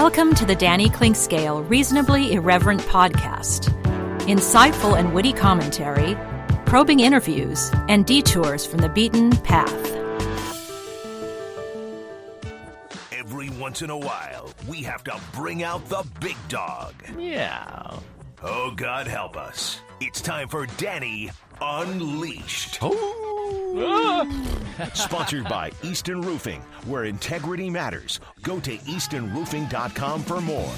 Welcome to the Danny Clinkscale Reasonably Irreverent podcast. Insightful and witty commentary, probing interviews, and detours from the beaten path. Every once in a while, we have to bring out the big dog. Yeah. Oh, God help us. It's time for Danny Unleashed. Sponsored by Easton Roofing, where integrity matters. Go to eastonroofing.com for more.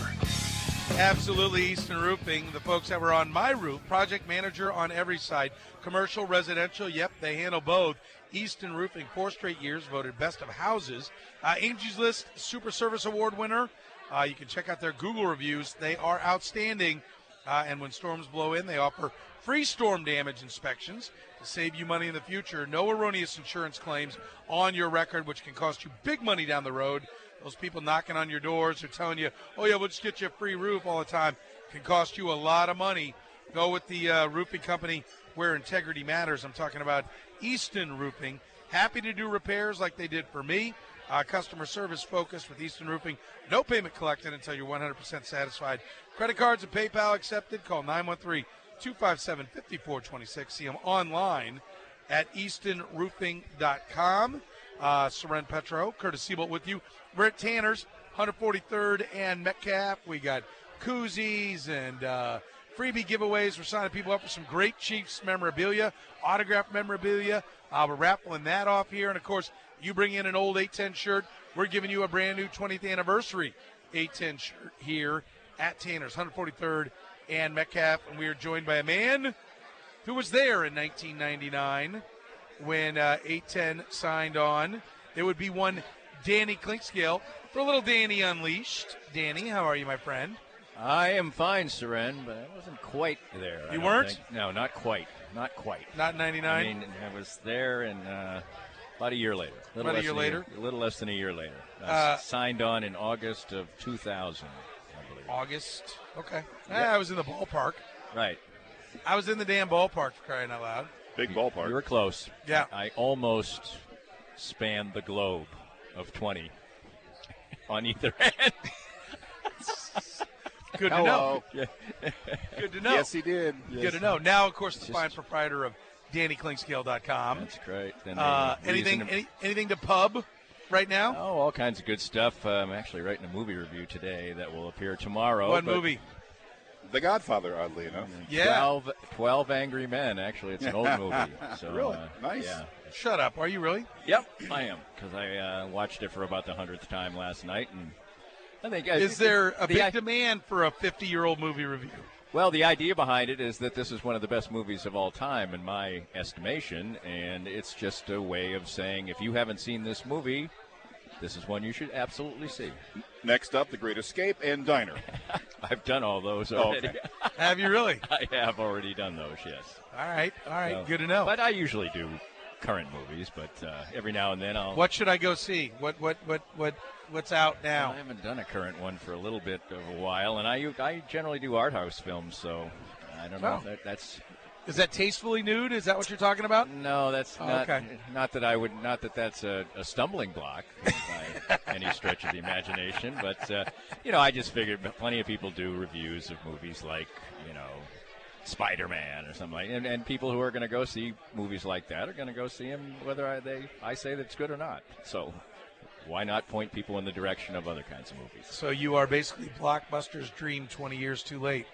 Absolutely, Easton Roofing. The folks that were on my roof, project manager on every side, commercial, residential, yep, they handle both. Easton Roofing, 4 straight years, voted best of houses. Angie's List Super Service Award winner. You can check out their Google reviews. They are outstanding. And when storms blow in, they offer free storm damage inspections to save you money in the future. No erroneous insurance claims on your record, which can cost you big money down the road. Those people knocking on your doors are telling you, oh, yeah, we'll just get you a free roof all the time. Can cost you a lot of money. Go with the roofing company where integrity matters. I'm talking about Easton Roofing. Happy to do repairs like they did for me. Customer service focused with Easton Roofing. No payment collected until you're 100% satisfied. Credit cards and PayPal accepted. Call 913-257-5426. See them online at eastonroofing.com. Soren, Petro, Curtis Siebold with you. We're at Tanner's, 143rd and Metcalf. We got koozies and freebie giveaways. We're signing people up for some great Chiefs memorabilia, autographed memorabilia. We're raffling that off here. And, of course, you bring in an old 810 shirt, we're giving you a brand new 20th anniversary 810 shirt here at Tanner's, 143rd and Metcalf. And we are joined by a man who was there in 1999 when 810 signed on. There would be one Danny Clinkscale for a little Danny Unleashed. Danny, how are you, my friend? I am fine, Soren, but I wasn't quite there. You weren't? Think. No, not quite. Not quite. Not 99? I mean, I was there in about a year later. About a year later? A little less than a year later. Signed on in August of 2000, I believe. August? Okay. Yep. I was in the ballpark. Right. I was in the damn ballpark, for crying out loud. Big ballpark. You were close. Yeah. I almost spanned the globe of 20 on either end. Good to know. Yeah. Good to know. Yes, he did. Good to know. Now, of course, the fine proprietor of DannyClinkscale.com. That's great. Anything to pub right now? Oh, all kinds of good stuff. I'm actually writing a movie review today that will appear tomorrow. What movie? The Godfather, oddly enough. Yeah. 12 Angry Men. Actually, it's an old movie. So, really? Nice. Yeah. Shut up. Are you really? Yep, I am. Because I watched it for about the 100th time last night. And I think Is there a big demand for a 50-year-old movie review? Well, the idea behind it is that this is one of the best movies of all time, in my estimation. And it's just a way of saying, if you haven't seen this movie, this is one you should absolutely see. Next up, The Great Escape and Diner. I've done all those already. Okay. Have you really? I have already done those, yes. All right. So, Good to know. But I usually do current movies, but every now and then I'll. What should I go see? What's out now? I haven't done a current one for a little bit of a while, and I generally do art house films, so I don't know. That's. Is that Tastefully Nude? Is that what you're talking about? No, that's not. Okay. Not that that's a stumbling block by any stretch of the imagination, but I just figured plenty of people do reviews of movies like Spider-Man or something like that. And people who are going to go see movies like that are going to go see them whether I say that it's good or not. So why not point people in the direction of other kinds of movies? So you are basically Blockbuster's dream 20 years too late.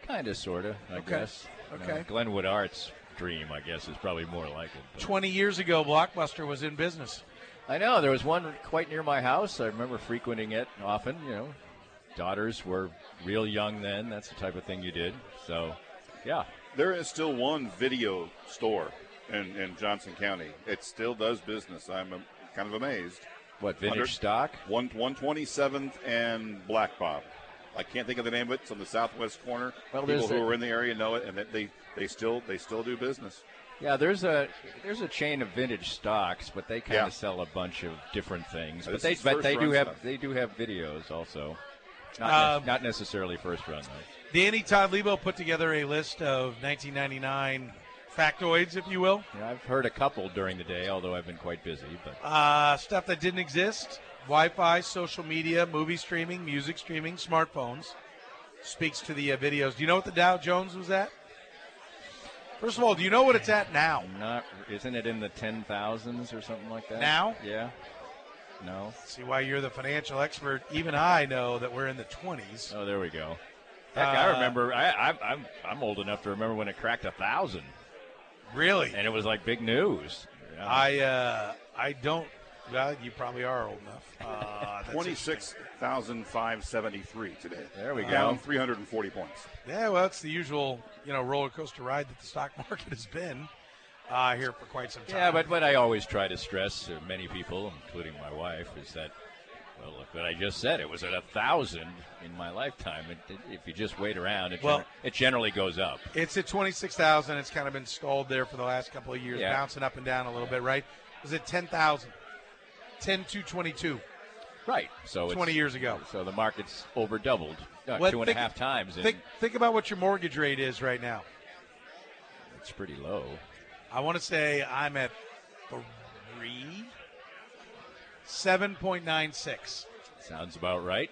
Kind of, sort of, I guess. Okay. Glenwood Art's dream, I guess, is probably more like it. But. 20 years ago, Blockbuster was in business. I know. There was one quite near my house. I remember frequenting it often. Daughters were real young then. That's the type of thing you did. So, yeah. There is still one video store in Johnson County. It still does business. I'm kind of amazed. What, vintage stock? 127th and Black Bob. I can't think of the name of it. It's on the southwest corner. Well, people who are in the area know it, and they still do business. Yeah, there's a chain of vintage stocks, but they kind of sell a bunch of different things. But they do have videos also. Not necessarily first run though. Danny Todd Lebo put together a list of 1999 factoids, if you will. Yeah, I've heard a couple during the day, although I've been quite busy. But Stuff that didn't exist: Wi-Fi, social media, movie streaming, music streaming, smartphones. Speaks to the videos. Do you know what the Dow Jones was at? First of all, do you know what it's at now? Isn't it in the 10,000s or something like that? Now? Yeah. No. See why you're the financial expert. Even I know that we're in the 20s. Oh, there we go. Heck, I remember. I'm old enough to remember when it cracked 1,000. Really? And it was like big news. Yeah. I don't. Well, you probably are old enough. 26,573 today. There we go. Down 340 points. Yeah, well, it's the usual, roller coaster ride that the stock market has been here for quite some time. Yeah, but I always try to stress to many people, including my wife, is that, well, look what I just said. It was at 1,000 in my lifetime. If you just wait around, it generally goes up. It's at 26,000. It's kind of been stalled there for the last couple of years, bouncing up and down a little bit, right? It was at 10,000. 10,222. Right. So 20 years ago. So the market's over doubled 2.5 times. Think about what your mortgage rate is right now. It's pretty low. I want to say I'm at 7.96. Sounds about right.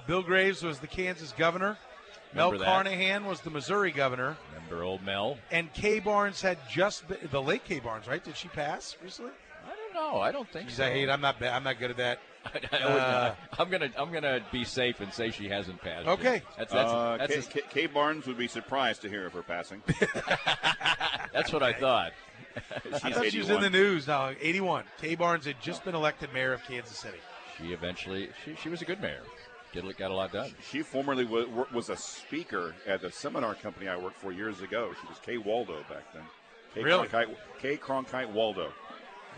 Bill Graves was the Kansas governor. Remember Mel Carnahan was the Missouri governor. Remember old Mel? And Kay Barnes had just been, the late Kay Barnes, right? Did she pass recently? I don't know. I don't think so. I hate. I'm not good at that. I'm gonna be safe and say she hasn't passed. Okay. Kay Barnes would be surprised to hear of her passing. That's what I thought. I thought she was in the news now. 81. Kay Barnes had just been elected mayor of Kansas City. She eventually she was a good mayor. Got a lot done. She formerly was a speaker at the seminar company I worked for years ago. She was Kay Waldo back then. Kay Cronkite Waldo.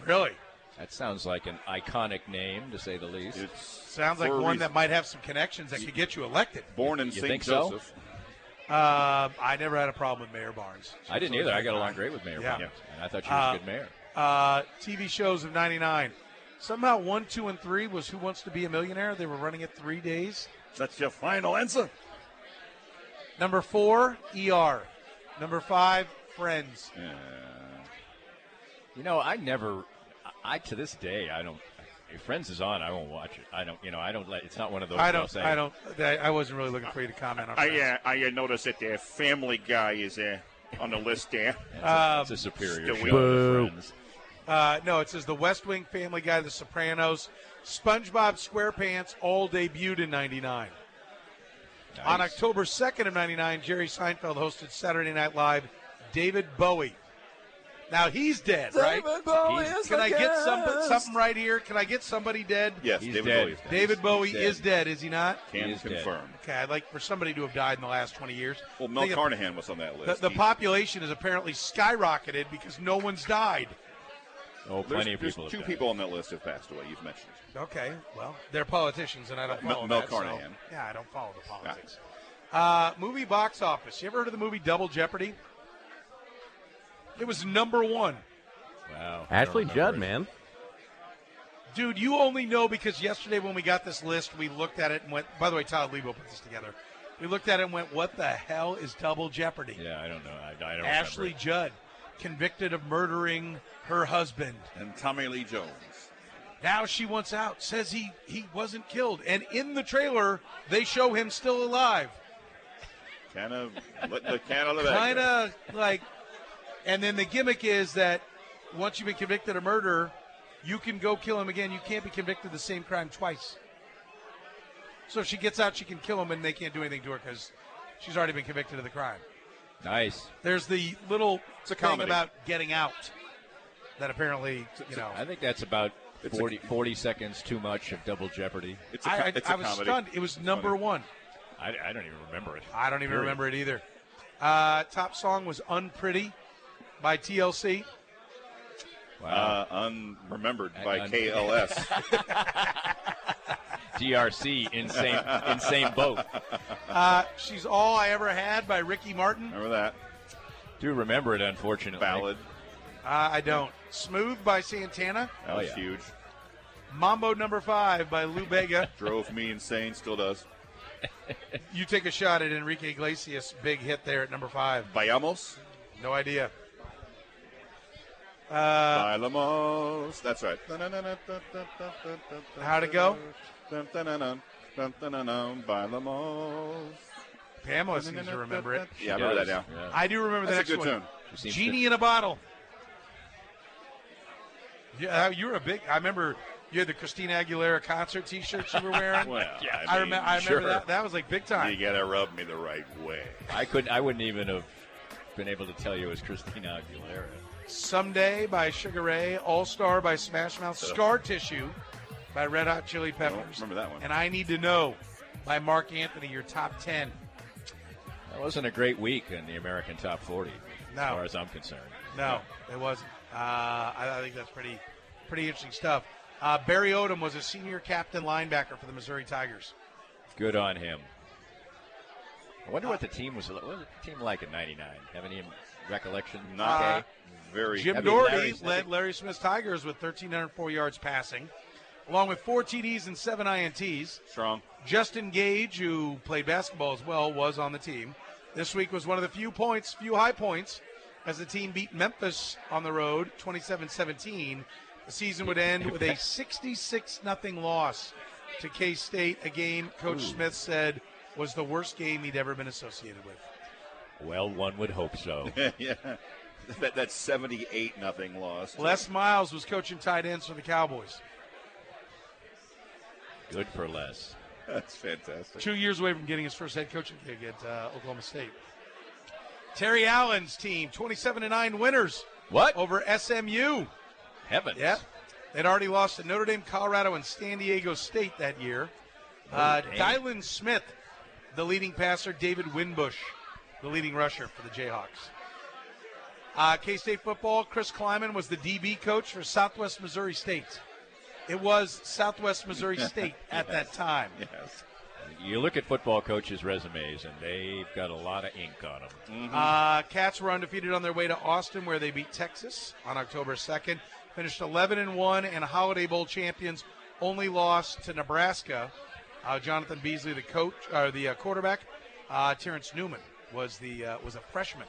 Really? That sounds like an iconic name, to say the least. It sounds like one that might have some connections that could get you elected. Born in St. Joseph. So? I never had a problem with Mayor Barnes. I didn't either. I got along great with Mayor Barnes. And I thought she was a good mayor. TV shows of 99. Somehow 1, 2, and 3 was Who Wants to Be a Millionaire. They were running it 3 days. That's your final answer. Number 4, ER. Number 5, Friends. To this day, I don't. If Friends is on, I won't watch it. I don't. It's not one of those. I wasn't really looking for you to comment on. I noticed that the Family Guy is on the list there. It's a superior show. Friends. No, it says The West Wing, Family Guy, The Sopranos, SpongeBob SquarePants all debuted in 99. Nice. On October 2nd of 99, Jerry Seinfeld hosted Saturday Night Live. David Bowie. Now, he's dead, right? David Bowie is Can I get something right here? Can I get somebody dead? Yes, he's David dead. Bowie is dead. David Bowie is dead, is he not? Can confirm. Okay, I'd like for somebody to have died in the last 20 years. Well, Mel Carnahan was on that list. The population has apparently skyrocketed because no one's died. Oh, plenty of people. There's two people on that list have passed away. You've mentioned. Okay, well, they're politicians, and I don't follow Mel Carnahan. So, yeah, I don't follow the politics. Movie box office. You ever heard of the movie Double Jeopardy? It was number 1. Wow. Ashley Judd, man. Dude, you only know because yesterday when we got this list, we looked at it and went, by the way, Todd Lebo put this together. We looked at it and went, what the hell is Double Jeopardy? Yeah, I don't know. I don't Ashley remember. Judd, convicted of murdering her husband. And Tommy Lee Jones. Now she wants out, says he wasn't killed. And in the trailer, they show him still alive. Kind of let the cat out of the bag. Kind of like, and then the gimmick is that once you've been convicted of murder, you can go kill him again. You can't be convicted of the same crime twice. So if she gets out, she can kill him, and they can't do anything to her because she's already been convicted of the crime. Nice. There's the little thing about getting out that apparently, I think that's about 40 seconds too much of Double Jeopardy. I was stunned. It was number 1. I don't even remember it. I don't even remember it either. Top song was Unpretty by TLC. Wow. Unremembered by KLS. DRC, insane boat. She's All I Ever Had by Ricky Martin. Remember that? Do remember it, unfortunately. Ballad. I don't. Smooth by Santana. That was huge. Mambo Number 5 by Lou Bega. Drove me insane, still does. You take a shot at Enrique Iglesias' big hit there at number 5. Vayamos. No idea. Bailamos. That's right. How'd it go? Bailamos. Pamela seems to remember it. Yeah, I remember that now. Yeah. I do remember the That's next a good one. tune. Genie in a Bottle. Yeah, you were a big. I remember you had the Christina Aguilera concert T-shirts you were wearing. Well, Yeah, I remember sure. that. That was like big time. You gotta rub me the right way. I wouldn't even have been able to tell you it was Christina Aguilera. Someday by Sugar Ray, All Star by Smash Mouth, Scar Tissue by Red Hot Chili Peppers. Remember that one. And I Need to Know by Mark Anthony, your top 10. That wasn't a great week in the American Top 40, No. as far as I'm concerned. No, it wasn't. I think that's pretty interesting stuff. Barry Odom was a senior captain linebacker for the Missouri Tigers. Good on him. I wonder what the team was. What was the team like in '99? Have any recollection? Not very. Jim I mean, Doherty led Larry Smith's Tigers with 1,304 yards passing, along with 4 TDs and 7 INTs. Strong. Justin Gage, who played basketball as well, was on the team. This week was one of the few high points, as the team beat Memphis on the road, 27-17. The season would end with a 66-0 loss to K-State, a game Coach Smith said was the worst game he'd ever been associated with. Well, one would hope so. Yeah. That 78-0 loss. Les Miles was coaching tight ends for the Cowboys. Good for Les. That's fantastic. 2 years away from getting his first head coaching gig at Oklahoma State. Terry Allen's team, 27-9 winners. What? Over SMU. Heavens. Yeah. They'd already lost to Notre Dame, Colorado, and San Diego State that year. Dylan Smith, the leading passer. David Winbush, the leading rusher for the Jayhawks. K-State football, Chris Kleiman was the DB coach for Southwest Missouri State. It was Southwest Missouri State at that time. Yes. You look at football coaches' resumes, and they've got a lot of ink on them. Mm-hmm. Cats were undefeated on their way to Austin, where they beat Texas on October 2nd. Finished 11-1 and Holiday Bowl champions. Only lost to Nebraska. Jonathan Beasley, the coach, or the quarterback. Terrence Newman was a freshman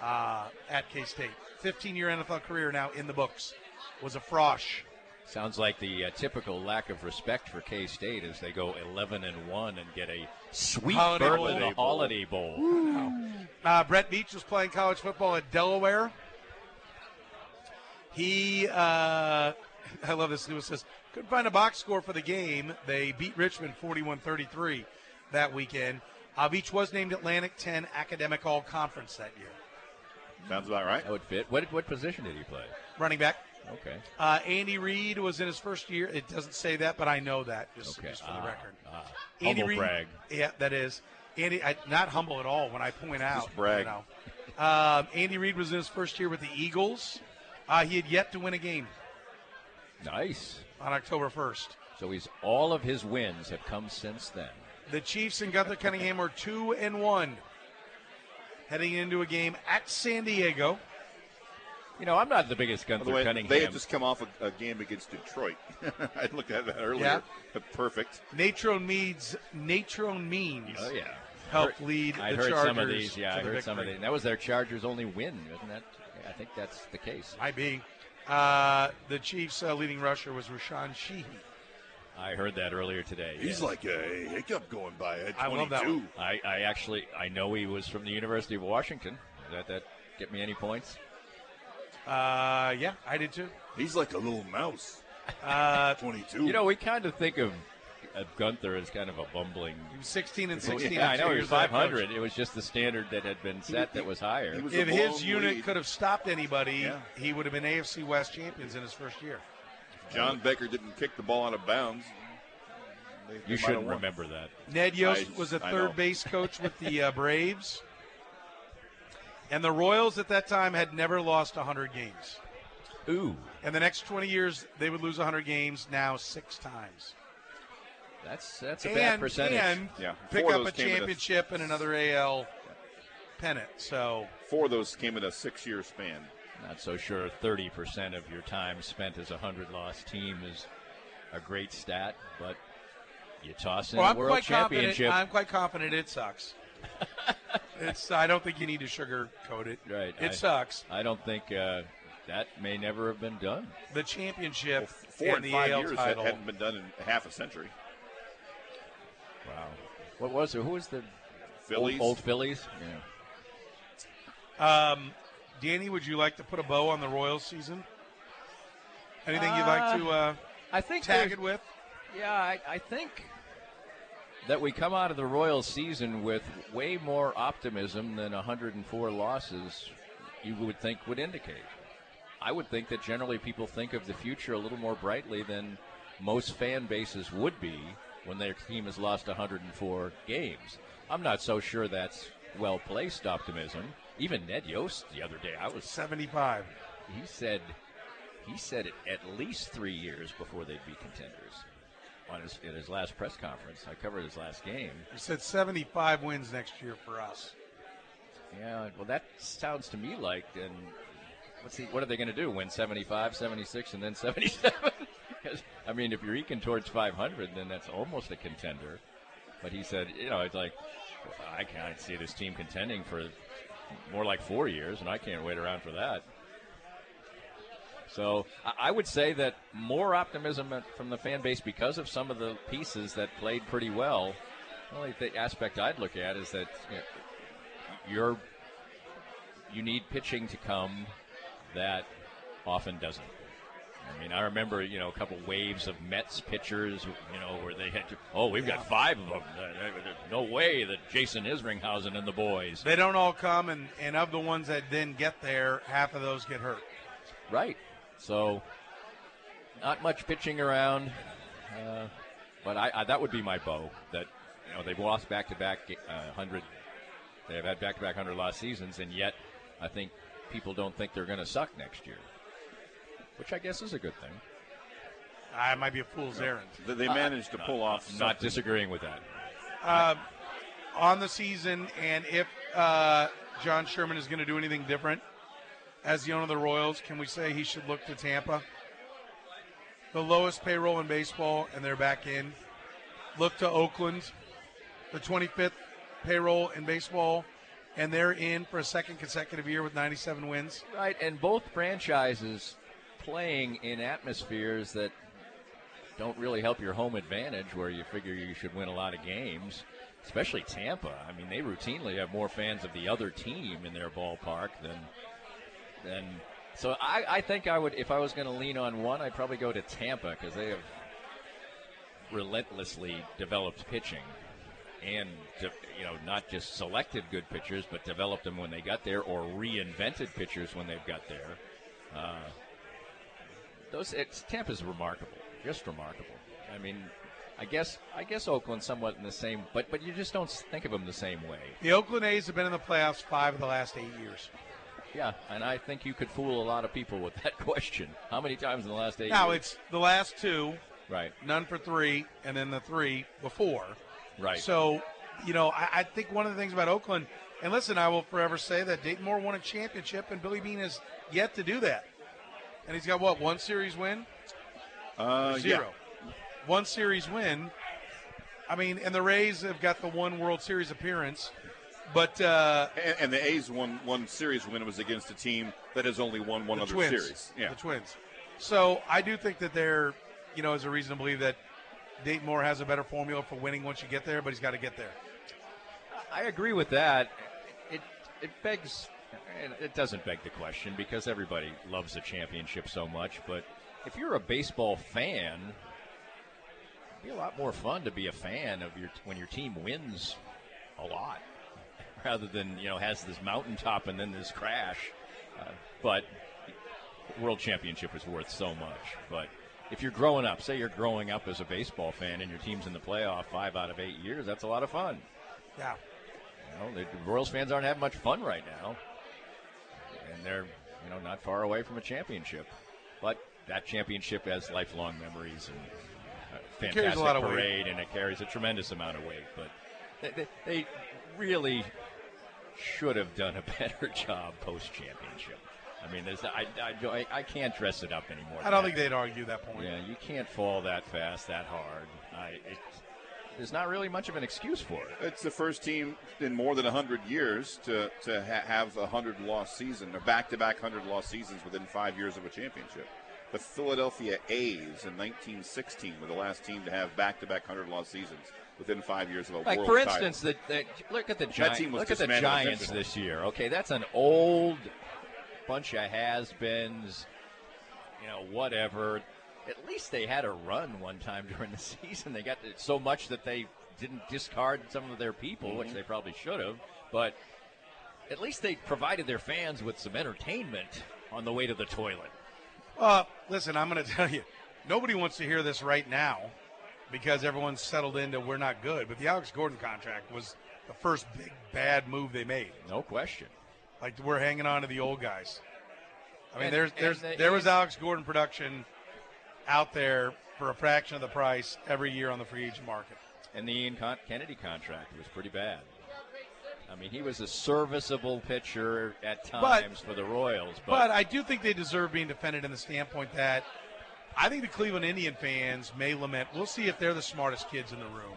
at K-State. 15-year NFL career now in the books. Was a frosh. Sounds like the typical lack of respect for K-State as they go 11-1 and get a sweet berth in the Holiday Bowl. Wow. Brett Beach was playing college football at Delaware. He, I love this. Lewis says, couldn't find a box score for the game. They beat Richmond 41-33 that weekend. Beach was named Atlantic 10 Academic All-Conference that year. Sounds about right. That would fit. What position did he play? Running back. Okay. Andy Reid was in his first year. It doesn't say that, but I know that just for the record. Andy Humble Reid, brag. Yeah, that is. Andy, not humble at all when I point out. Just brag. You know. Andy Reid was in his first year with the Eagles. He had yet to win a game Nice. on October 1st. So all of his wins have come since then. The Chiefs and Gunther Cunningham are 2-1, heading into a game at San Diego. You know, I'm not the biggest By the Gunther way, Cunningham. they had just come off a game against Detroit. I looked at that earlier. Yeah. But perfect. Natrone Means Oh, yeah. helped lead I the heard Chargers some of these. Yeah, to I the heard some of victory. these. That was their Chargers' only win, isn't that? I think that's the case. Might be. The Chiefs' leading rusher was Rashawn Sheehy. I heard that earlier today. He's yeah. like a hiccup going by at 22. I love that one. I know he was from the University of Washington. Does that get me any points? Yeah, I did too. He's like a little mouse. 22. You know, we kind of think of Gunther as kind of a bumbling. He was 16 and 16. Yeah, I know he years was as head 500. coach. It was just the standard that had been set that was higher. he was If a his long unit lead. could have stopped anybody, Yeah. he would have been AFC West champions in his first year. John Becker didn't kick the ball out of bounds. They You might have shouldn't won. remember that. Ned Yost was a I third know. base coach with the Braves. And the Royals at that time had never lost 100 games. Ooh, In the next 20 years, they would lose 100 games, now 6 times. that's a bad percentage. And Yeah, pick four of up those a came in a- championship and another AL pennant. So 4 of those came in a 6-year span. Not so sure 30% of your time spent as a 100-loss team is a great stat, but you toss in a world championship. I'm quite confident it sucks. I don't think you need to sugarcoat it. Right. It sucks. I don't think that may never have been done. The championship, 4 and and the 5 AL years title that hadn't been done in half a century. Wow. What was it? Who was the Phillies? Old Phillies? Yeah. Danny, would you like to put a bow on the Royals season? Anything you'd like to I think tag it with? Yeah, I think that we come out of the Royals season with way more optimism than 104 losses you would think would indicate. I would think that generally people think of the future a little more brightly than most fan bases would be when their team has lost 104 games. I'm not so sure that's well-placed optimism. Even Ned Yost the other day, I was 75. He said it at least 3 years before they'd be contenders. At his last press conference, I covered his last game. He said 75 wins next year for us. Yeah, well, that sounds to me like, and what are they going to do, win 75, 76, and then 77? Because, I mean, if you're eking towards 500, then that's almost a contender. But he said, it's like, I can't see this team contending for more like 4 years, and I can't wait around for that. So I would say that more optimism from the fan base because of some of the pieces that played pretty well. The only aspect I'd look at is that you need pitching to come that often doesn't. I mean, I remember, a couple waves of Mets pitchers, where they had to, we've got 5 of them. There's no way that Jason Isringhausen and the boys. They don't all come, and of the ones that then get there, half of those get hurt. Right. So, not much pitching around, but that would be my bow. That they've lost back-to-back 100. They've had back-to-back 100-loss seasons, and yet I think people don't think they're going to suck next year, which I guess is a good thing. It might be a fool's errand. They managed to pull off. I'm not disagreeing with that. On the season, and if John Sherman is going to do anything different as the owner of the Royals, can we say he should look to Tampa? The lowest payroll in baseball, and they're back in. Look to Oakland, the 25th payroll in baseball, and they're in for a second consecutive year with 97 wins. Right, and both franchises playing in atmospheres that don't really help your home advantage, where you figure you should win a lot of games, especially Tampa. I mean, they routinely have more fans of the other team in their ballpark than so I think I would, if I was going to lean on one, I'd probably go to Tampa, because they have relentlessly developed pitching and, not just selected good pitchers, but developed them when they got there, or reinvented pitchers when they've got there. Tampa's remarkable, just remarkable. I mean, I guess Oakland's somewhat in the same, but you just don't think of them the same way. The Oakland A's have been in the playoffs 5 of the last 8 years. Yeah, and I think you could fool a lot of people with that question. How many times in the last 8 years? Now, it's the last 2. Right. None for 3, and then the 3 before. Right. So, I think one of the things about Oakland, and listen, I will forever say that Dayton Moore won a championship, and Billy Beane has yet to do that. And he's got, one series win? 0. Yeah. 1 series win. I mean, and the Rays have got the 1 World Series appearance. But and the A's one series win was against a team that has only won one other Twins. series. Yeah, the Twins. So I do think that there, is a reason to believe that Dayton Moore has a better formula for winning once you get there, but he's got to get there. I agree with that. It begs, it doesn't beg the question, because everybody loves the championship so much. But if you're a baseball fan, it'd be a lot more fun to be a fan of when your team wins a lot, rather than, has this mountaintop and then this crash. But World Championship is worth so much. But if you're growing up, say you're growing up as a baseball fan and your team's in the playoff 5 out of 8 years, that's a lot of fun. Yeah. The Royals fans aren't having much fun right now. And they're, not far away from a championship. But that championship has lifelong memories and fantastic a lot of parade, and it carries a tremendous amount of weight. But they really should have done a better job post-championship. I mean, I can't dress it up anymore. I don't think they'd argue that point. Yeah, you can't fall that fast, that hard. there's not really much of an excuse for it. It's the first team in more than 100 years to have a 100-loss season, or back-to-back 100-loss seasons within 5 years of a championship. The Philadelphia A's in 1916 were the last team to have back-to-back 100-loss seasons within 5 years of a like world for title. instance, look at the Giants. Look at the dismantled Giants this year. Okay, that's an old bunch of has-beens. Whatever. At least they had a run one time during the season. They got so much that they didn't discard some of their people, which they probably should have. But at least they provided their fans with some entertainment on the way to the toilet. Listen, I'm going to tell you, nobody wants to hear this right now because everyone's settled into we're not good. But the Alex Gordon contract was the first big, bad move they made. No question. Like, we're hanging on to the old guys. I mean, there was Alex Gordon production out there for a fraction of the price every year on the free agent market. And the Ian Kennedy contract was pretty bad. I mean, he was a serviceable pitcher at times for the Royals. But I do think they deserve being defended in the standpoint that I think the Cleveland Indian fans may lament, we'll see if they're the smartest kids in the room,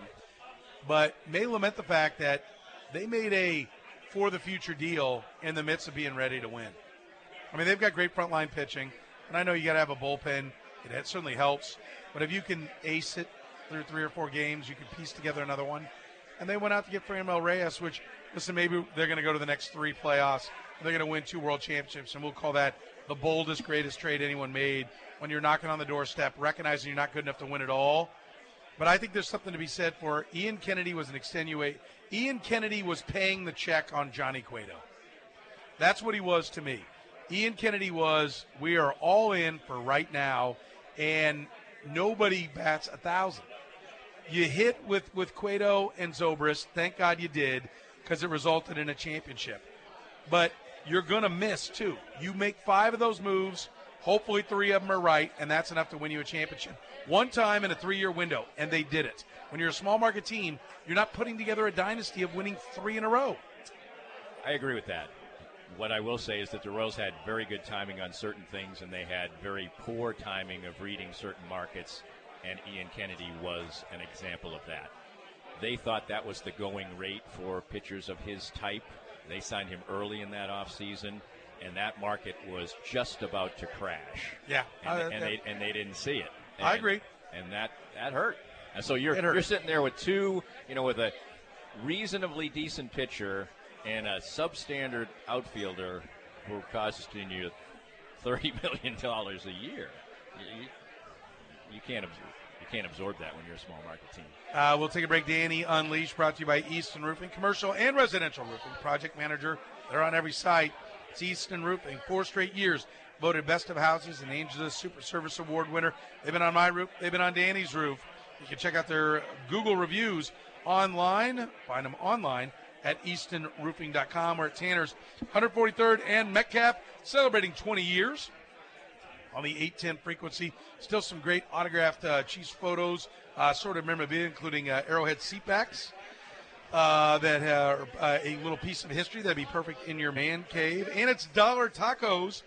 but may lament the fact that they made a for-the-future deal in the midst of being ready to win. I mean, they've got great frontline pitching, and I know you got to have a bullpen. It certainly helps. But if you can ace it through 3 or 4 games, you can piece together another one. And they went out to get Franmil Reyes, which, listen, maybe they're going to go to the next 3 playoffs. They're going to win 2 world championships, and we'll call that the boldest, greatest trade anyone made when you're knocking on the doorstep, recognizing you're not good enough to win it all. But I think there's something to be said for Ian Kennedy was an extenuate. Ian Kennedy was paying the check on Johnny Cueto. That's what he was to me. Ian Kennedy was, we are all in for right now, and nobody bats 1,000. You hit with Cueto and Zobrist. Thank God you did, because it resulted in a championship. But you're going to miss, too. You make 5 of those moves. Hopefully 3 of them are right, and that's enough to win you a championship. One time in a 3-year window, and they did it. When you're a small market team, you're not putting together a dynasty of winning 3 in a row. I agree with that. What I will say is that the Royals had very good timing on certain things, and they had very poor timing of reading certain markets, and Ian Kennedy was an example of that. They thought that was the going rate for pitchers of his type. They signed him early in that offseason, and that market was just about to crash. Yeah. And they didn't see it. And, I agree. And that hurt. And so you're sitting there with 2, with a reasonably decent pitcher and a substandard outfielder who are costing you $30 million a year. You can't absorb that when you're a small market team. We'll take a break. Danny Unleashed, brought to you by Easton Roofing, commercial and residential roofing. Project manager, they're on every site. It's Easton Roofing, 4 straight years voted best of houses and Angela's Super Service Award winner. They've been on my roof. They've been on Danny's roof. You can check out their Google reviews online. Find them online at eastonroofing.com. We're at Tanner's 143rd and Metcalf, celebrating 20 years on the 810 frequency. Still some great autographed Chiefs photos, sort of memorabilia, including Arrowhead seatbacks that are a little piece of history that'd be perfect in your man cave. And it's $1 tacos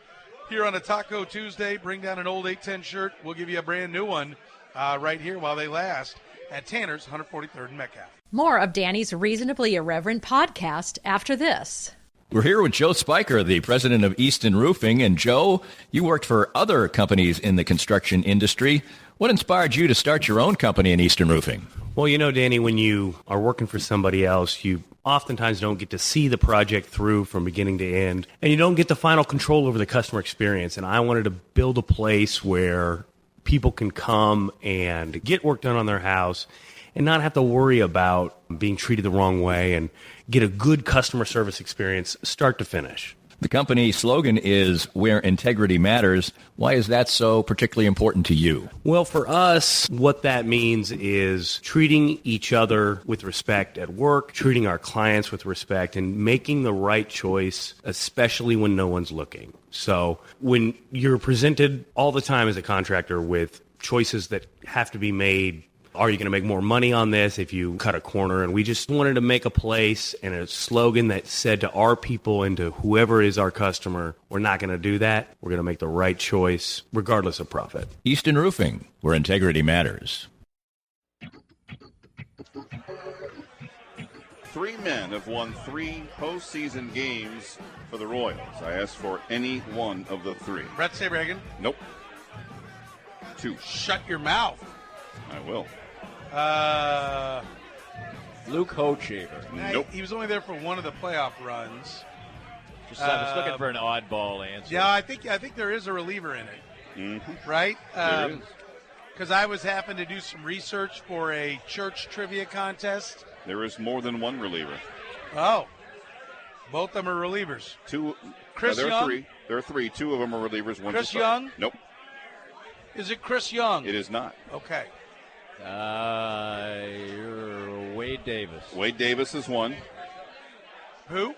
here on a Taco Tuesday. Bring down an old 810 shirt. We'll give you a brand new one right here while they last at Tanner's 143rd and Metcalf. More of Danny's Reasonably Irreverent podcast after this. We're here with Joe Spiker, the president of Easton Roofing. And Joe, you worked for other companies in the construction industry. What inspired you to start your own company in Easton Roofing? Well, Danny, when you are working for somebody else, you oftentimes don't get to see the project through from beginning to end, and you don't get the final control over the customer experience. And I wanted to build a place where people can come and get work done on their house and not have to worry about being treated the wrong way and get a good customer service experience start to finish. The company slogan is Where Integrity Matters. Why is that so particularly important to you? Well, for us, what that means is treating each other with respect at work, treating our clients with respect, and making the right choice, especially when no one's looking. So when you're presented all the time as a contractor with choices that have to be made, are you going to make more money on this if you cut a corner? And we just wanted to make a place and a slogan that said to our people and to whoever is our customer, we're not going to do that. We're going to make the right choice regardless of profit. Easton Roofing, where integrity matters. 3 men have won 3 postseason games for the Royals. I asked for any one of the 3. Brett Saberhagen. Nope. 2. Shut your mouth. I will. Luke Hochhaver. Nope. He was only there for one of the playoff runs. I was looking for an oddball answer. Yeah, I think there is a reliever in it. Mm-hmm. Right? There is. Because I was happened to do some research for a church trivia contest. There is more than one reliever. Oh. Both of them are relievers. 2. Chris there Young? Are 3. There are 3. 2 of them are relievers. One's Chris a starter. Young? Nope. Is it Chris Young? It is not. Okay. Wade Davis. Wade Davis is one. Who?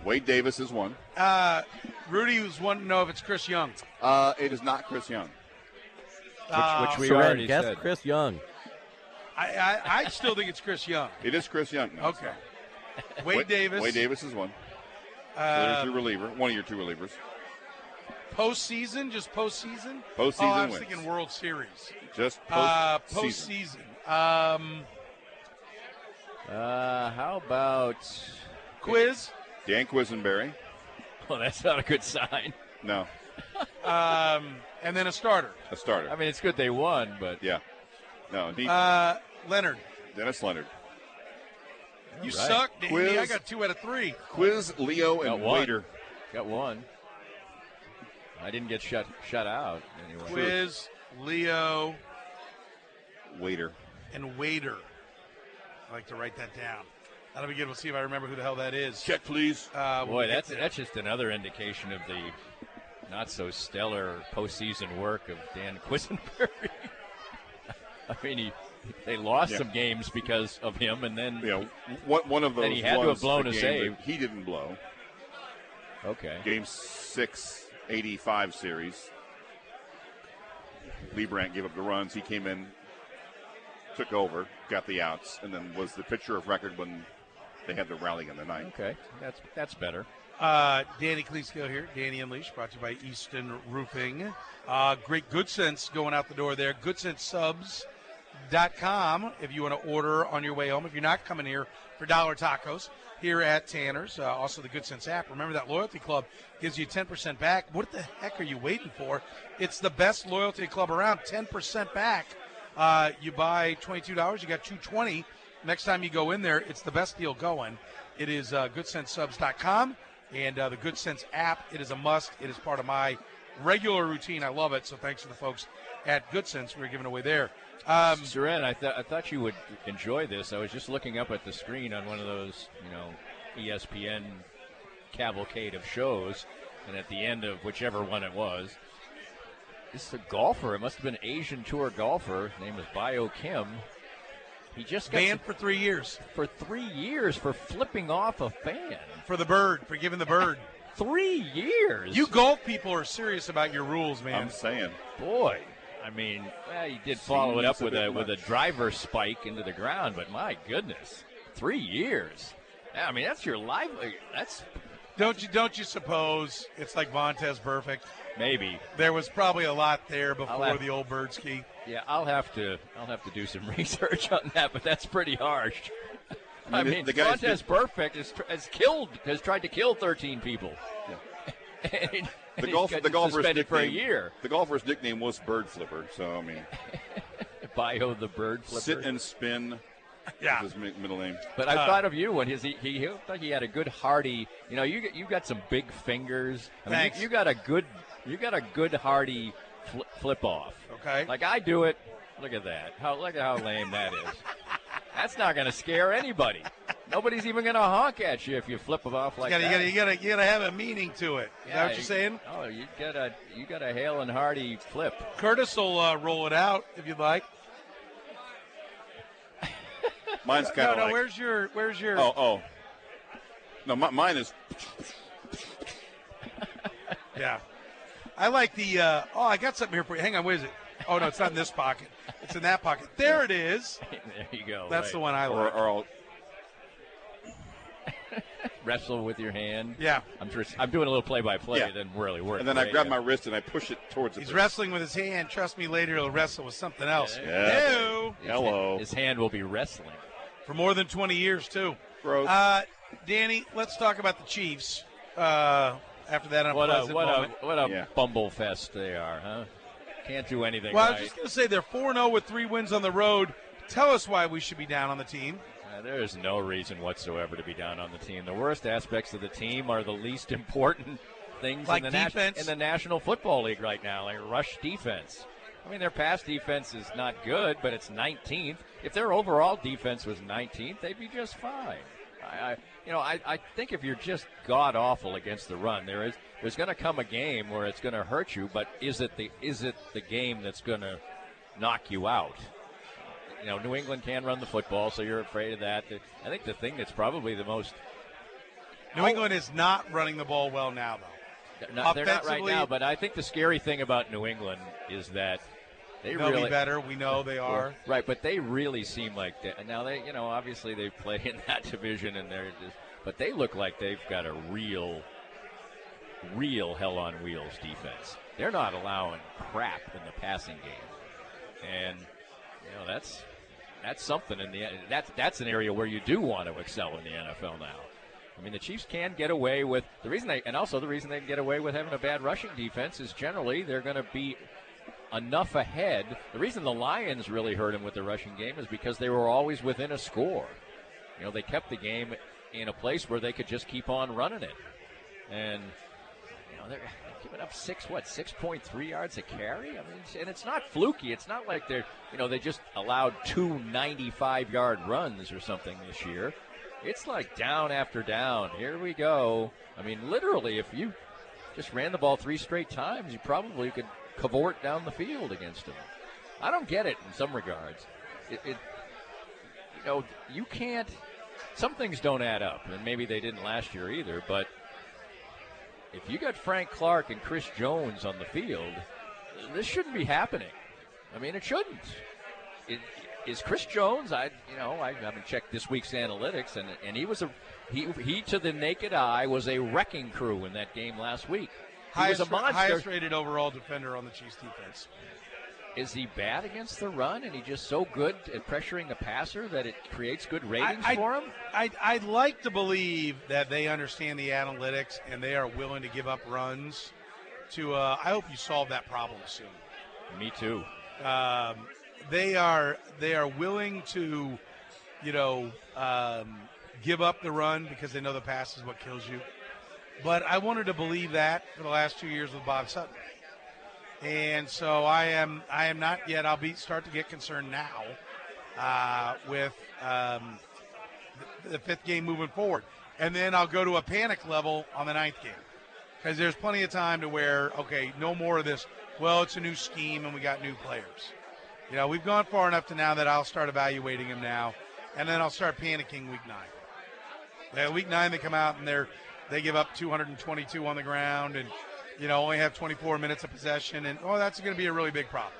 Wade Davis is one. Rudy was wanting to know if it's Chris Young. It is not Chris Young. Which we Soren, already guess said. Chris Young. I still think it's Chris Young. It is Chris Young. No, Okay. Wade Davis. Wade Davis is one. So there's your reliever. One of your 2 relievers. Postseason? Just postseason? Postseason Oh, I was wins. thinking World Series. Just postseason. Postseason. How about Quiz? Dan Quisenberry. Well, that's not a good sign. No. And then a starter. A starter. I mean, it's good they won, but Yeah. No. Leonard. Dennis Leonard. You right. suck, Danny. Quiz. I got 2 out of 3. Quiz, Leo, Got and one. Waiter. got one. I didn't get shut out anyway. Quiz, Leo, Waiter. and Waiter. I like to write that down. That'll be good. We'll see if I remember who the hell that is. Check, please. Boy, that's just another indication of the not so stellar postseason work of Dan Quisenberry. I mean, they lost some games because of him, and then one of those. then he had to have blown a game save. that he didn't blow. Okay. Game 6, 85 series. Liebrand gave up the runs. He came in, took over, got the outs, and then was the pitcher of record when they had the rally in the ninth. Okay, that's better. Danny Kleeskill here. Danny Unleashed, brought to you by Easton Roofing. Great Good Sense going out the door there. GoodSenseSubs.com if you want to order on your way home. If you're not coming here for dollar tacos here at Tanner's. Also the Good Sense app. Remember that loyalty club gives you 10% back. What the heck are you waiting for? It's the best loyalty club around. 10% back. You buy $22, you got $220. Next time you go in there, it's the best deal going. It is GoodSenseSubs.com and the Good Sense app. It is a must. It is part of my regular routine. I love it. So thanks to the folks at Good Sense. We're giving away there. Soren, I thought you would enjoy this. I was just looking up at the screen on one of those, ESPN cavalcade of shows, and at the end of whichever one it was, this is a golfer. It must have been an Asian Tour golfer. His name is Bio Kim. He just got banned for 3 years. For 3 years for flipping off a fan. For the bird, for giving the bird. 3 years? You golf people are serious about your rules, man. I'm saying. Boy. I mean, he did follow it up with a driver spike into the ground, but my goodness, 3 years. I mean, that's your life. Don't you suppose it's like Vontez Perfect? Maybe There was probably a lot there before the old bird ski. Yeah, I'll have to do some research on that, but that's pretty harsh. I mean, Vontez Perfect has tried to kill 13 people. Yeah. The golfer's suspended nickname, for a year. The golfer's nickname was Bird Flipper, so I mean, Bio the Bird Flipper. Sit and spin. Yeah, his middle name. But I thought of you when he thought he had a good hardy. You got some big fingers. I mean, Thanks. you got a good hardy flip off. Okay. Like I do it. Look at that. Look at how lame that is. That's not going to scare anybody. Nobody's even going to honk at you if you flip it off like that. You gotta have a meaning to it. Is that what you're saying? Oh, you got a Hale and Hardy flip. Curtis will roll it out if you'd like. Mine's kind of no. like. Where's your? Oh. No, mine is. Yeah. I like the. I got something here for you. Hang on, where is it? Oh no, it's not in this pocket. It's in that pocket. There it is. There you go. That's the one I like. Or I'll wrestle with your hand. Yeah. I'm doing a little play-by-play. It doesn't really work. And then I grab my wrist and I push it towards He's wrestling with his hand. Trust me, later he'll wrestle with something else. Yeah. Ew. Hello. His hand will be wrestling. For more than 20 years, too. Gross. Danny, let's talk about the Chiefs after that unpleasant moment. What a bumble fest they are, huh? Can't do anything Well, right. I was just going to say they're 4-0 with 3 wins on the road. Tell us why we should be down on the team. There is no reason whatsoever to be down on the team. The worst aspects of the team are the least important things like in the National Football League right now, like rush defense. I mean, their pass defense is not good, but it's 19th. If their overall defense was 19th, they'd be just fine. I think if you're just god awful against the run, there's going to come a game where it's going to hurt you. But is it the game that's going to knock you out? New England can run the football, so you're afraid of that. I think the thing that's probably the most New England is not running the ball well now, though. They're not right now. But I think the scary thing about New England is that they'll be better. We know they are. Right, but they really seem like that. Now they, obviously they play in that division, and but they look like they've got a real hell on wheels defense. They're not allowing crap in the passing game, and that's something in the that's an area where you do want to excel in the NFL now. I mean, the Chiefs can get away with the reason they can get away with having a bad rushing defense is generally they're going to be enough ahead. The reason the Lions really hurt them with the rushing game is because they were always within a score. They kept the game in a place where they could just keep on running it. And, they're giving up 6.3 yards a carry? I mean, and it's not fluky. It's not like they just allowed 2 95-yard runs or something this year. It's like down after down. Here we go. I mean, literally, if you just ran the ball 3 straight times, you probably could cavort down the field against them. I don't get it in some regards. You can't. Some things don't add up, and maybe they didn't last year either. But if you got Frank Clark and Chris Jones on the field, this shouldn't be happening. I mean, it shouldn't. Is Chris Jones? I haven't checked this week's analytics, and he to the naked eye was a wrecking crew in that game last week. He was a monster. Highest rated overall defender on the Chiefs defense. Is he bad against the run, and he just so good at pressuring the passer that it creates good ratings for him? I'd like to believe that they understand the analytics and they are willing to give up runs. I hope you solve that problem soon. Me too. They are willing to, give up the run because they know the pass is what kills you. But I wanted to believe that for the last 2 years with Bob Sutton. And so I am not yet. I'll start to get concerned now with the 5th game moving forward. And then I'll go to a panic level on the 9th game. Because there's plenty of time to where, okay, no more of this, well, it's a new scheme and we got new players. We've gone far enough to now that I'll start evaluating them now. And then I'll start panicking week 9. Week 9 they come out and they give up 222 on the ground and only have 24 minutes of possession, and that's going to be a really big problem.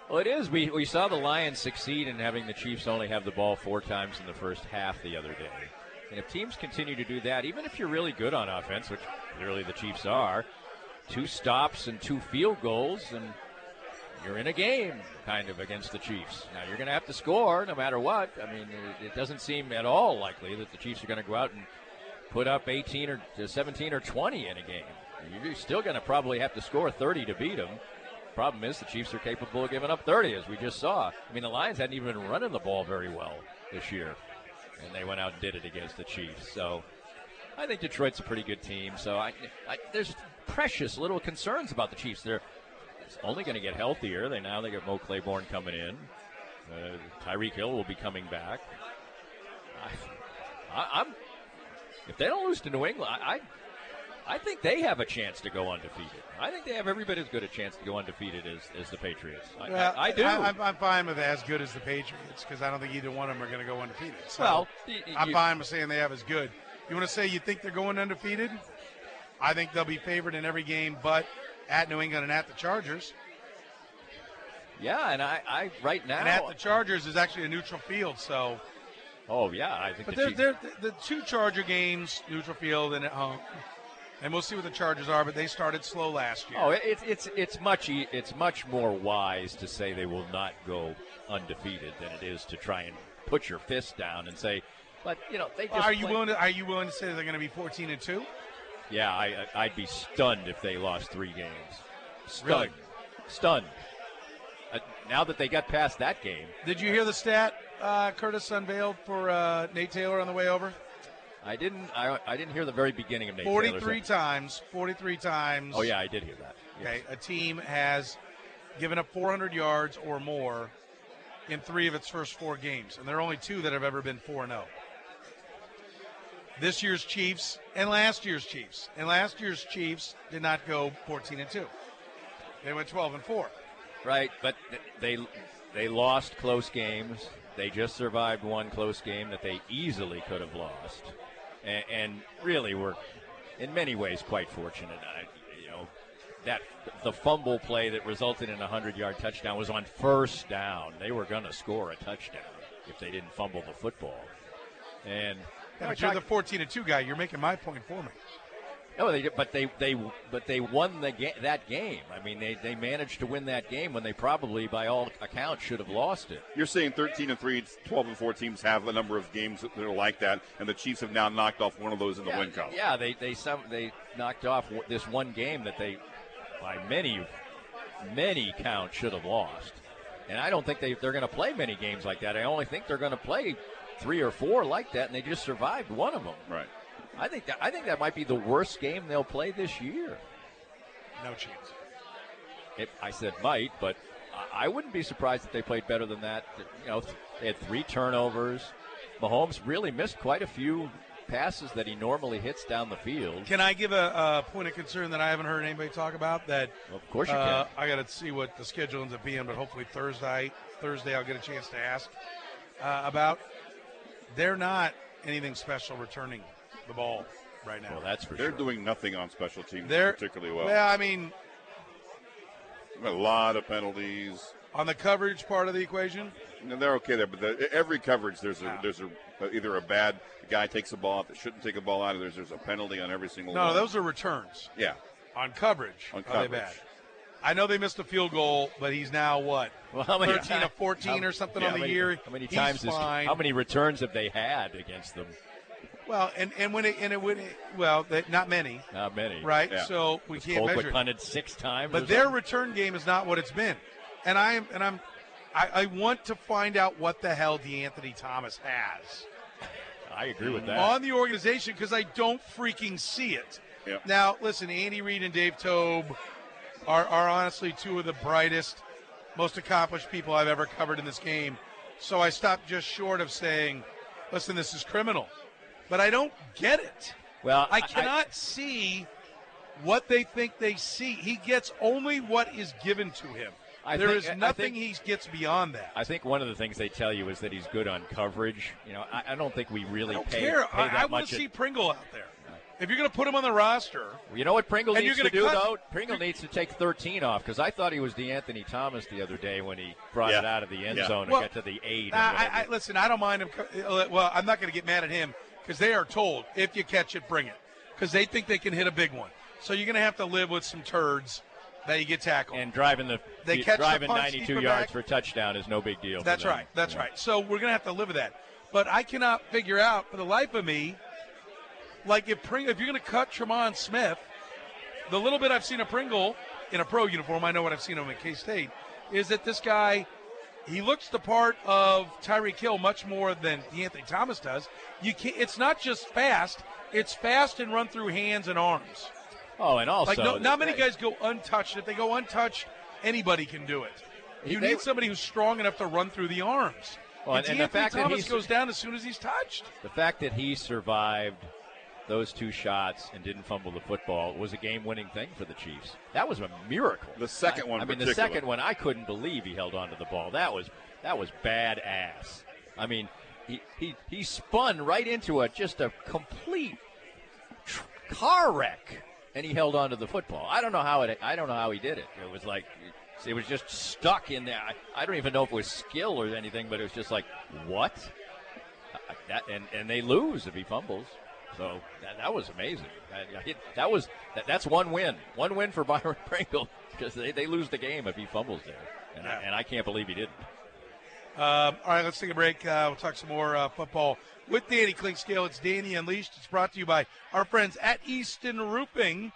Well, it is. We saw the Lions succeed in having the Chiefs only have the ball 4 times in the first half the other day. And if teams continue to do that, even if you're really good on offense, which clearly the Chiefs are, 2 stops and 2 field goals, and you're in a game kind of against the Chiefs. Now, you're going to have to score no matter what. I mean, it doesn't seem at all likely that the Chiefs are going to go out and put up 18 or 17 or 20 in a game. You're still going to probably have to score 30 to beat them. Problem is the Chiefs are capable of giving up 30, as we just saw. I mean, the Lions hadn't even been running the ball very well this year, and they went out and did it against the Chiefs. So I think Detroit's a pretty good team. So there's precious little concerns about the Chiefs. They're only going to get healthier. They got Mo Claiborne coming in. Tyreek Hill will be coming back. If they don't lose to New England, I think they have a chance to go undefeated. I think they have every bit as good a chance to go undefeated as the Patriots. I do. I'm fine with as good as the Patriots because I don't think either one of them are going to go undefeated. So I'm fine with saying they have as good. You want to say you think they're going undefeated? I think they'll be favored in every game but at New England and at the Chargers. Yeah, and I right now. And at the Chargers is actually a neutral field, so. Oh, yeah, I think. But they're the 2 Charger games, neutral field and at home. And we'll see what the Chargers are, but they started slow last year. Oh, it's much more wise to say they will not go undefeated than it is to try and put your fist down and say, but they just. Are you willing to say they're going to be 14-2? Yeah, I'd be stunned if they lost 3 games. Stunned. Really? Stunned. Now that they got past that game. Did you hear the stat Curtis unveiled for Nate Taylor on the way over? I didn't hear the very beginning of Nate 43 times. Oh, yeah, I did hear that. Yes. Okay, a team has given up 400 yards or more in 3 of its first 4 games, and there are only 2 that have ever been 4-0. This year's Chiefs and last year's Chiefs. And last year's Chiefs did not go 14-2. They went 12-4. Right, but they lost close games. They just survived one close game that they easily could have lost, and really were, in many ways, quite fortunate. That the fumble play that resulted in a 100-yard touchdown was on first down. They were going to score a touchdown if they didn't fumble the football. And but you're the 14-2 guy. You're making my point for me. No, but they won that game. I mean, they managed to win that game when they probably, by all accounts, should have lost it. You're saying 13-3, 12-4 teams have a number of games that are like that, and the Chiefs have now knocked off one of those in the win column. Yeah, they knocked off this one game that they, by many counts, should have lost. And I don't think they're going to play many games like that. I only think they're going to play 3 or 4 like that, and they just survived one of them. Right. I think that might be the worst game they'll play this year. No chance. I said might, but I wouldn't be surprised if they played better than that. They had 3 turnovers. Mahomes really missed quite a few passes that he normally hits down the field. Can I give a point of concern that I haven't heard anybody talk about? That well, of course you can. I got to see what the schedule ends up being, but hopefully Thursday I'll get a chance to ask about. They're not anything special returning the ball right now. Well, that's for They're sure. doing nothing on special teams particularly well. Well, I mean, a lot of penalties on the coverage part of the equation. No, they're okay there, but every coverage there's either a bad guy takes a ball out that shouldn't take a ball out, or there's a penalty on every single one. No, those are returns. Yeah, on coverage. Are they bad? I know they missed a field goal, but he's now what? Well, how many 13 of 14 or something on the year. How many times? How many returns have they had against them? Well, not many. Not many, right? Yeah. So we can't measure. Punted 6 times, but their return game is not what it's been. And I want to find out what the hell DeAnthony Thomas has. I agree with that on the organization because I don't freaking see it. Yep. Now, listen, Andy Reid and Dave Tobe are honestly 2 of the brightest, most accomplished people I've ever covered in this game. So I stopped just short of saying, listen, this is criminal. But I don't get it. Well, I cannot see what they think they see. He gets only what is given to him. There is nothing he gets beyond that. I think one of the things they tell you is that he's good on coverage. I don't think we really pay that much. I want to see Pringle out there. If you're going to put him on the roster. Well, you know what Pringle needs to do, though? Pringle needs to take 13 off, because I thought he was DeAnthony Thomas the other day when he brought it out of the end zone and got to the 8. Listen, I don't mind him. Well, I'm not going to get mad at him, because they are told, if you catch it, bring it. Because they think they can hit a big one. So you're going to have to live with some turds that you get tackled. And driving 92 yards for a touchdown is no big deal. That's right. That's right. So we're going to have to live with that. But I cannot figure out, for the life of me, like if you're going to cut Tremont Smith, the little bit I've seen of Pringle in a pro uniform, I know what I've seen of him at K-State, is that this guy, he looks the part of Tyreek Hill much more than DeAnthony Thomas does. It's not just fast; it's fast and run through hands and arms. Oh, and also, not many guys go untouched. If they go untouched, anybody can do it. You need somebody who's strong enough to run through the arms. Well, and the fact Thomas goes down as soon as he's touched. The fact that he survived those 2 shots and didn't fumble the football was a game-winning thing for the Chiefs. That was a miracle. The second one, the second one, I couldn't believe he held on to the ball. That was badass. I mean, he spun right into just a complete car wreck, and he held on to the football. I don't know how he did it. It was like it was just stuck in there. I don't even know if it was skill or anything, but it was just like what? And they lose if he fumbles. So that was amazing. That's one win. One win for Byron Pringle, because they lose the game if he fumbles there. And I can't believe he didn't. All right, let's take a break. We'll talk some more football with Danny Clinkscale. It's Danny Unleashed. It's brought to you by our friends at Easton Roofing.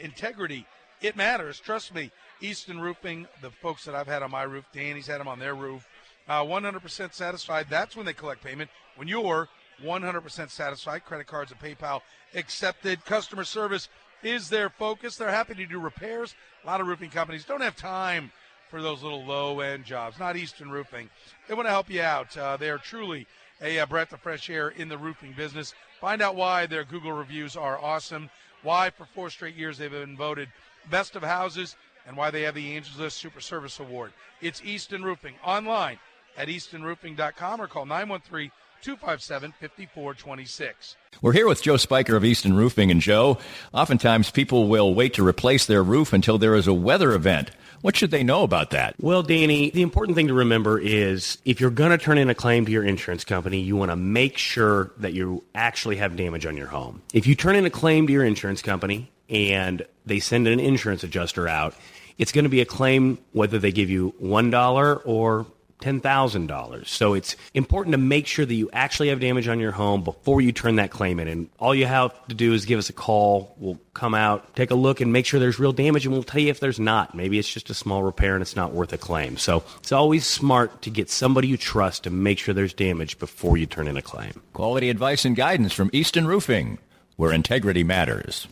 Integrity, it matters. Trust me. Easton Roofing, the folks that I've had on my roof, Danny's had them on their roof, 100% satisfied. That's when they collect payment. When you're 100% satisfied, credit cards and PayPal accepted. Customer service is their focus. They're happy to do repairs. A lot of roofing companies don't have time for those little low-end jobs. Not Easton Roofing. They want to help you out. They are truly a breath of fresh air in the roofing business. Find out why their Google reviews are awesome, why for 4 straight years they've been voted best of houses, and why they have the Angels List Super Service Award. It's Easton Roofing. Online at eastonroofing.com or call 913-257-5426. We're here with Joe Spiker of Easton Roofing. And Joe, oftentimes people will wait to replace their roof until there is a weather event. What should they know about that? Well, Danny, the important thing to remember is if you're going to turn in a claim to your insurance company, you want to make sure that you actually have damage on your home. If you turn in a claim to your insurance company and they send an insurance adjuster out, it's going to be a claim whether they give you $1 or $10,000. So it's important to make sure that you actually have damage on your home before you turn that claim in. And all you have to do is give us a call. We'll come out, take a look, and make sure there's real damage, and we'll tell you if there's not. Maybe it's just a small repair and it's not worth a claim. So it's always smart to get somebody you trust to make sure there's damage before you turn in a claim. Quality advice and guidance from Easton Roofing, where integrity matters.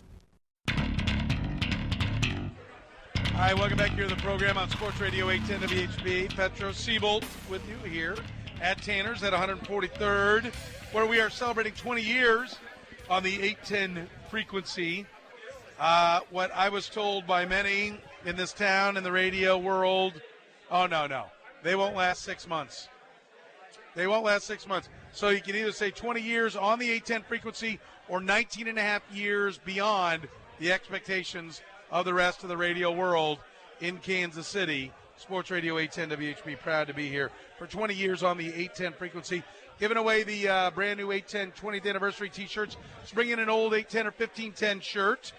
All right, welcome back here to the program on Sports Radio 810 WHB. Petro Siebold with you here at Tanner's at 143rd, where we are celebrating 20 years on the 810 frequency. What I was told by many in this town, in the radio world, oh, no. They won't last 6 months. They won't last 6 months. So you can either say 20 years on the 810 frequency or 19 and a half years beyond the expectations of the rest of the radio world in Kansas City. Sports Radio 810 WHB, proud to be here for 20 years on the 810 frequency. Giving away the brand new 810 20th anniversary T-shirts. Let's bring in an old 810 or 1510 shirt.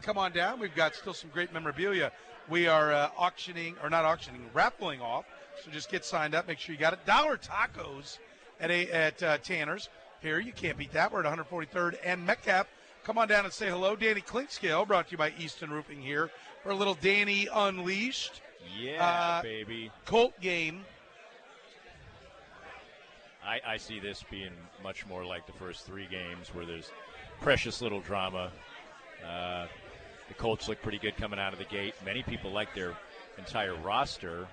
Come on down. We've got still some great memorabilia. We are raffling off. So just get signed up. Make sure you got it. $1 tacos at Tanner's. Here, you can't beat that. We're at 143rd and Metcalf. Come on down and say hello. Danny Clinkscale, brought to you by Easton Roofing here for a little Danny Unleashed. Yeah, baby. Colt game. I see this being much more like the first 3 games where there's precious little drama. The Colts look pretty good coming out of the gate. Many people like their entire roster.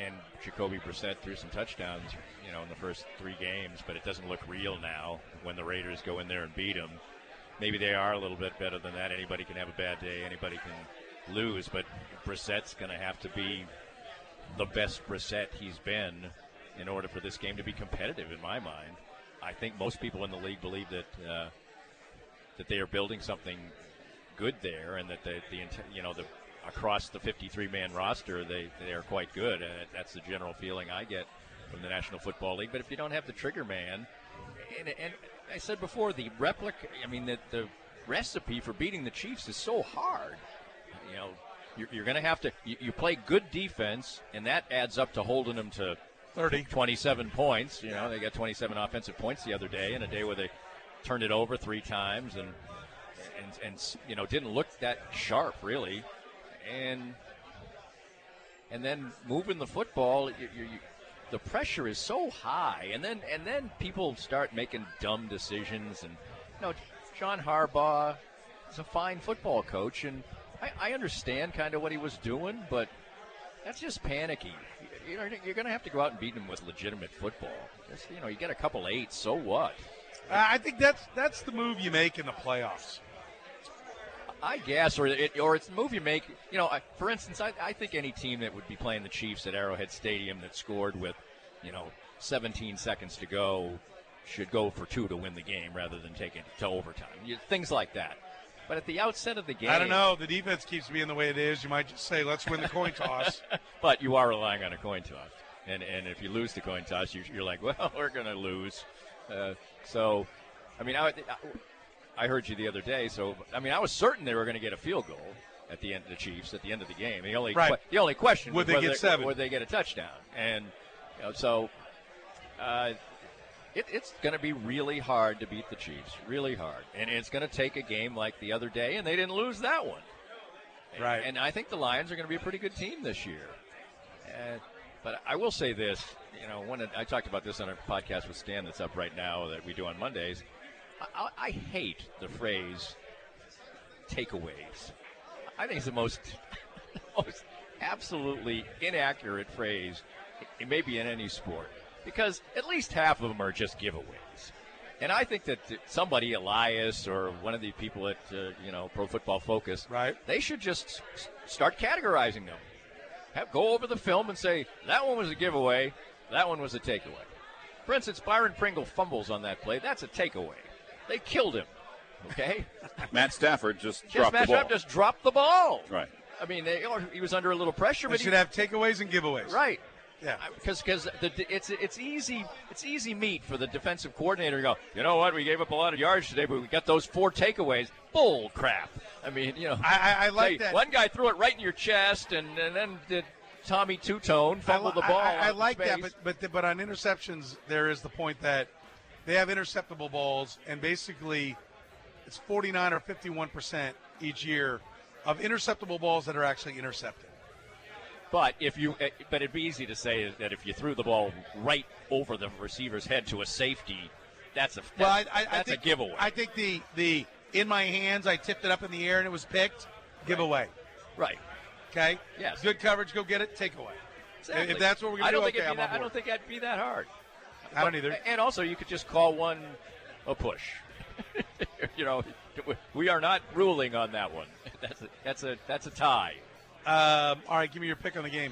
And Jacoby Brissett threw some touchdowns, in the first 3 games, but it doesn't look real now when the Raiders go in there and beat them. Maybe they are a little bit better than that. Anybody can have a bad day. Anybody can lose, but Brissett's going to have to be the best Brissett he's been in order for this game to be competitive, in my mind. I think most people in the league believe that they are building something good there, and that across the 53-man roster, they are quite good. And that's the general feeling I get from the National Football League. But if you don't have the trigger man, and I said before, the recipe for beating the Chiefs is so hard. You're going to have to you play good defense, and that adds up to holding them to 27 points. They got 27 offensive points the other day, in a day where they turned it over 3 times and didn't look that sharp really. And then moving the football, the pressure is so high, and then people start making dumb decisions. And John Harbaugh is a fine football coach, and I understand kind of what he was doing, but that's just panicky. You're going to have to go out and beat them with legitimate football. Just, you get a couple 8s, so what? I think that's the move you make in the playoffs. I guess, or it's the move you make. For instance, I think any team that would be playing the Chiefs at Arrowhead Stadium that scored with, 17 seconds to go should go for 2 to win the game rather than take it to overtime. Things like that. But at the outset of the game, I don't know. The defense keeps being the way it is. You might just say, let's win the coin toss. But you are relying on a coin toss. And if you lose the coin toss, you're like, well, we're going to lose. I heard you the other day. So, I was certain they were going to get a field goal at the end of the Chiefs at the end of the game. The only question was would they get 7? Would they get a touchdown? And So it's going to be really hard to beat the Chiefs, really hard. And it's going to take a game like the other day, and they didn't lose that one. Right. And I think the Lions are going to be a pretty good team this year. But I will say this, when I talked about this on a podcast with Stan that's up right now that we do on Mondays, I hate the phrase takeaways. I think it's the most absolutely inaccurate phrase, maybe in any sport, because at least half of them are just giveaways. And I think that somebody, Elias or one of the people at Pro Football Focus, right, they should just start categorizing them. Go over the film and say, that one was a giveaway, that one was a takeaway. For instance, Byron Pringle fumbles on that play. That's a takeaway. They killed him, okay? Matt Stafford just dropped the ball. Matt just dropped the ball. Right. I mean, he was under a little pressure. They but should have takeaways and giveaways. Right. Yeah. Because it's easy meat for the defensive coordinator to go, you know what, we gave up a lot of yards today, but we got those 4 takeaways. Bull crap. I mean, I like that. One guy threw it right in your chest, and then did Tommy Two-Tone fumble the ball. I like that, but on interceptions, there is the point that they have interceptable balls, and basically it's 49 or 51% each year of interceptable balls that are actually intercepted. But it'd be easy to say that if you threw the ball right over the receiver's head to a safety, that's a giveaway. I think the in my hands, I tipped it up in the air and it was picked, giveaway. Right. Okay. Yes. Good coverage, go get it, take away. Exactly. If that's what we're going to do, I don't think that'd be that hard. I don't either. And also, you could just call one a push. We are not ruling on that one. That's a tie. All right, give me your pick on the game.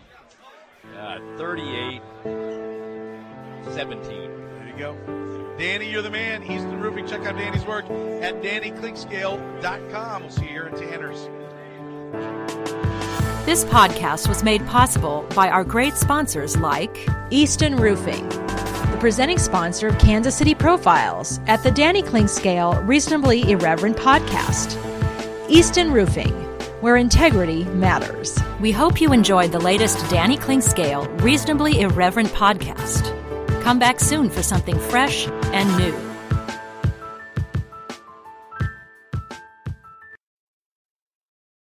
38-17. There you go. Danny, you're the man. Easton Roofing. Check out Danny's work at DannyClinkscale.com. We'll see you here in Tanner's. This podcast was made possible by our great sponsors like Easton Roofing, the presenting sponsor of Kansas City Profiles at the Danny Clinkscale Reasonably Irreverent podcast. Easton Roofing, where integrity matters. We hope you enjoyed the latest Danny Clinkscale Reasonably Irreverent podcast. Come back soon for something fresh and new.